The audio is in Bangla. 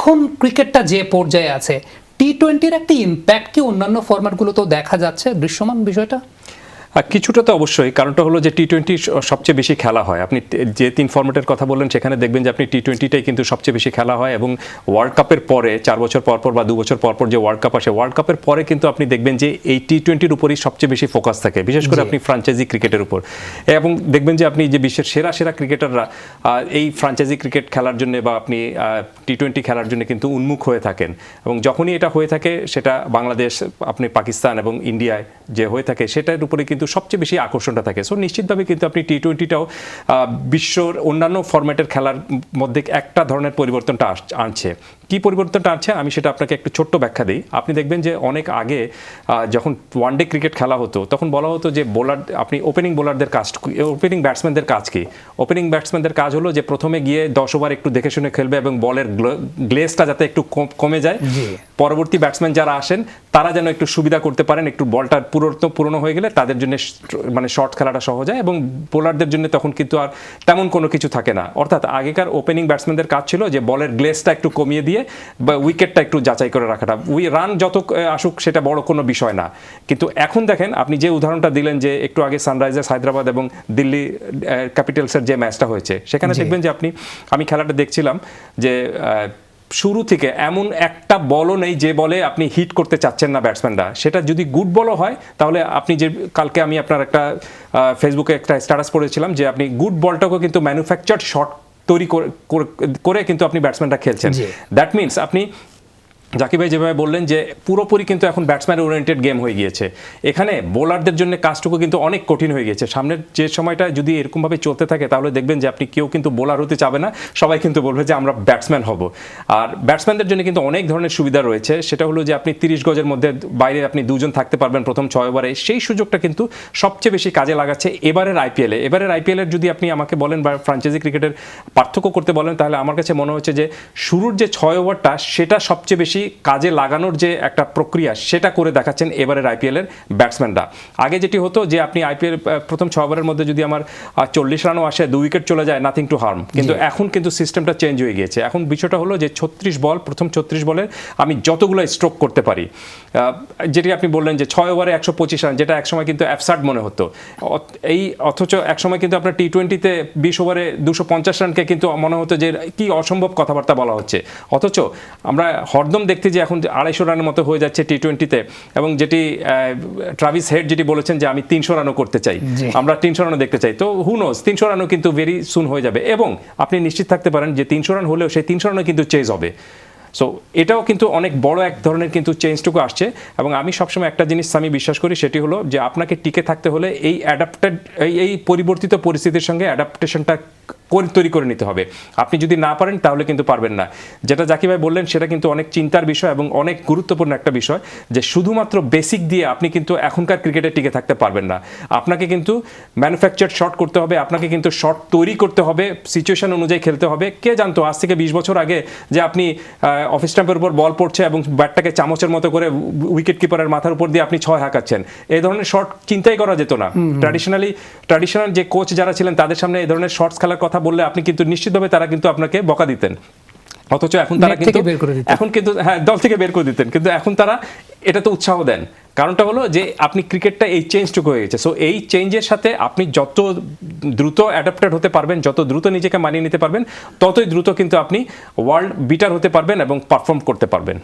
এখন ক্রিকেটটা যে পর্যায়ে আছে, টি-20-র একটা ইম্প্যাক্ট কি অন্যান্য ফরম্যাটগুলোতেও দেখা যাচ্ছে, দৃশ্যমান বিষয়টা? কিছুটা তো অবশ্যই, কারণটা হলো যে টি-20 সবচেয়ে বেশি খেলা হয়। আপনি যে 3 ফরম্যাটের কথা বললেন সেখানে দেখবেন যে আপনি টি-20টাই কিন্তু সবচেয়ে বেশি খেলা হয়, এবং ওয়ার্ল্ড কাপের পরে 4 বছর পর পর বা 2 বছর পর পর যে ওয়ার্ল্ড কাপ আসে, ওয়ার্ল্ড কাপের পরে কিন্তু আপনি দেখবেন যে এই টি-20-র উপরই সবচেয়ে বেশি ফোকাস থাকে, বিশেষ করে আপনি ফ্র্যাঞ্চাইজি ক্রিকেটের উপর। এবং দেখবেন যে আপনি যে বিশ্বের সেরা সেরা ক্রিকেটাররা এই ফ্র্যাঞ্চাইজি ক্রিকেট খেলার জন্য বা আপনি টি-20 খেলার জন্য কিন্তু উন্মুখ হয়ে থাকেন। এবং যখনই এটা হয়ে থাকে, সেটা বাংলাদেশ, আপনি পাকিস্তান এবং ইন্ডিয়ায় যে হয়ে থাকে, সেটার উপরে কিন্তু সবচেয়ে বেশি আকর্ষণটা থাকে। সো নিশ্চিতভাবে কিন্তু আপনি টি-20টাও বিশ্বর অন্যান্য ফরম্যাটের খেলার মধ্যে একটা ধরনের পরিবর্তনটা আনছে। কি পরিবর্তনটা আনছে আমি সেটা আপনাকে একটু ছোট্ট ব্যাখ্যা দিই। আপনি দেখবেন যে অনেক আগে যখন ওয়ানডে ক্রিকেট খেলা হতো, তখন বলা হতো যে বোলার, আপনি ওপেনিং বোলারদের কাজ, ওপেনিং ব্যাটসম্যানদের কাজ কি? ওপেনিং ব্যাটসম্যানদের কাজ হলো যে প্রথমে গিয়ে 10 ওভার একটু দেখে শুনে খেলবে এবং বলের গ্লেসটা যাতে একটু কমে যায়, পরবর্তী ব্যাটসম্যান যারা আসেন তারা যেন একটু সুবিধা করতে পারেন, একটু বলটা পুরনো হয়ে গেলে তাদের জন্য মানে শর্ট খেলাটা সহজ হয়, এবং বোলারদের জন্য তখন কিন্তু আর তেমন কোনো কিছু থাকে না। অর্থাৎ আগেকার ওপেনিং ব্যাটসম্যানদের কাজ ছিল যে বলের গ্লেসটা একটু কমিয়ে দিয়ে বা উইকেটটা একটু যাচাই করে রাখাটা, রান যত আসুক সেটা বড় কোনো বিষয় না। কিন্তু এখন দেখেন, আপনি যে উদাহরণটা দিলেন যে একটু আগে সানরাইজার্স হায়দ্রাবাদ এবং দিল্লি ক্যাপিটালসের যে ম্যাচটা হয়েছে, সেখানে দেখবেন যে আমি খেলাটা দেখছিলাম যে শুরু থেকে এমন একটা বলও নেই যে বলে আপনি হিট করতে চাচ্ছেন না ব্যাটসম্যানরা। সেটা যদি গুড বলও হয়, তাহলে আপনি যে কালকে আমি আপনার একটা ফেসবুকে একটা স্ট্যাটাস পড়েছিলাম যে আপনি গুড বলটাকেও কিন্তু ম্যানুফ্যাকচার্ড শট তৈরি করে কিন্তু আপনি ব্যাটসম্যানরা খেলছেন। দ্যাট মিনস আপনি জাকির ভাই যেভাবে বললেন যে পুরোপুরি কিন্তু এখন ব্যাটসম্যান ওরিয়েন্টেড গেম হয়ে গিয়েছে। এখানে বোলারদের জন্য কাজটুকু কিন্তু অনেক কঠিন হয়ে গিয়েছে। সামনের যে সময়টা যদি এরকমভাবে চলতে থাকে, তাহলে দেখবেন যে আপনি কেউ কিন্তু বোলার হতে চাবে না, সবাই কিন্তু বলবে যে আমরা ব্যাটসম্যান হব। আর ব্যাটসম্যানদের জন্য কিন্তু অনেক ধরনের সুবিধা রয়েছে। সেটা হলো যে আপনি 30 গজের মধ্যে বাইরে আপনি 2 জন থাকতে পারবেন প্রথম 6 ওভারে। সেই সুযোগটা কিন্তু সবচেয়ে বেশি কাজে লাগাচ্ছে এবারের আইপিএলে। এবারের আইপিএলের যদি আপনি আমাকে বলেন বা ফ্র্যাঞ্চাইজি ক্রিকেটের পার্থক্য করতে বলেন, তাহলে আমার কাছে মনে হচ্ছে যে শুরুর যে 6 ওভারটা, সেটা সবচেয়ে বেশি কাজে লাগানোর যে একটা প্রক্রিয়া, সেটা করে দেখাচ্ছেন এবারের আইপিএলের ব্যাটসম্যানরা। আগে যেটি হতো যে আপনি আইপিএল প্রথম 6 ওভারের মধ্যে যদি আমার 40 রানও আসে, 2 উইকেট চলে যায়, নাথিং টু হার্ম। কিন্তু এখন কিন্তু সিস্টেমটা চেঞ্জ হয়ে গিয়েছে। এখন বিষয়টা হলো যে 36 বল, প্রথম 36 বলের আমি যতগুলো স্ট্রোক করতে পারি, যেটি আপনি বললেন যে 6 ওভারে 125 রান, যেটা একসময় কিন্তু অ্যাবসার্ড মনে হতো। অথচ একসময় কিন্তু আপনার টি-20তে 20 ওভারে 250 রানকে কিন্তু মনে হতো যে কি অসম্ভব কথাবার্তা বলা হচ্ছে। অথচ আমরা হরদম দেখতে যে এখন 250 রানের মতো হয়ে যাচ্ছে টি-20তে, এবং যেটি ট্রাভিস হেড যেটি বলেছেন যে আমি 300 রানও করতে চাই, আমরা 300 রানও দেখতে চাই। তো হু নোজ, 300 রানও কিন্তু ভেরি সুন হয়ে যাবে, এবং আপনি নিশ্চিত থাকতে পারেন যে 300 রান হলেও সেই 300 রানও কিন্তু চেজ হবে। সো এটাও কিন্তু অনেক বড় এক ধরনের কিন্তু চেঞ্জটুকু আসছে। এবং আমি সবসময় একটা জিনিস আমি বিশ্বাস করি, সেটি হলো যে আপনাকে টিকে থাকতে হলে এই পরিবর্তিত পরিস্থিতির সঙ্গে অ্যাডাপ্টেশনটা তৈরি করে নিতে হবে। আপনি যদি না পারেন তাহলে কিন্তু পারবেন না। যেটা জাকির ভাই বললেন সেটা কিন্তু অনেক চিন্তার বিষয় এবং অনেক গুরুত্বপূর্ণ একটা বিষয়, যে শুধুমাত্র বেসিক দিয়ে আপনি কিন্তু এখনকার ক্রিকেটে টিকে থাকতে পারবেন না। আপনাকে কিন্তু ম্যানুফ্যাকচার্ড শট করতে হবে, আপনাকে কিন্তু শট তৈরি করতে হবে, সিচুয়েশন অনুযায়ী খেলতে হবে। কে জানতো আজ থেকে 20 বছর আগে যে আপনি অফ স্টাম্পের উপর বল পড়ছে এবং ব্যাটটাকে চামচের মতো করে উইকেট কিপারের মাথার উপর দিয়ে আপনি 6 হাঁকাচ্ছেন। এই ধরনের শট চিন্তাই করা যেত না। ট্র্যাডিশনাল যে কোচ যারা ছিলেন, তাদের সামনে এই ধরনের শর্টস খেলার কথা বললে আপনি কিন্তু নিশ্চিতভাবে তারা কিন্তু আপনাকে বকা দিতেন। অথচ এখন তারা কিন্তু দল থেকে বের করে দিতেন, কিন্তু এখন তারা এটা তো উৎসাহ দেন। কারণটা হলো যে আপনি ক্রিকেটটা এই চেঞ্জটুকু হয়ে গেছে। সো এই চেঞ্জের সাথে আপনি যত দ্রুত অ্যাডাপ্টেড হতে পারবেন, যত দ্রুত নিজেকে মানিয়ে নিতে পারবেন, ততই দ্রুত কিন্তু আপনি ওয়ার্ল্ড বিটার হতে পারবেন এবং পারফর্ম করতে পারবেন।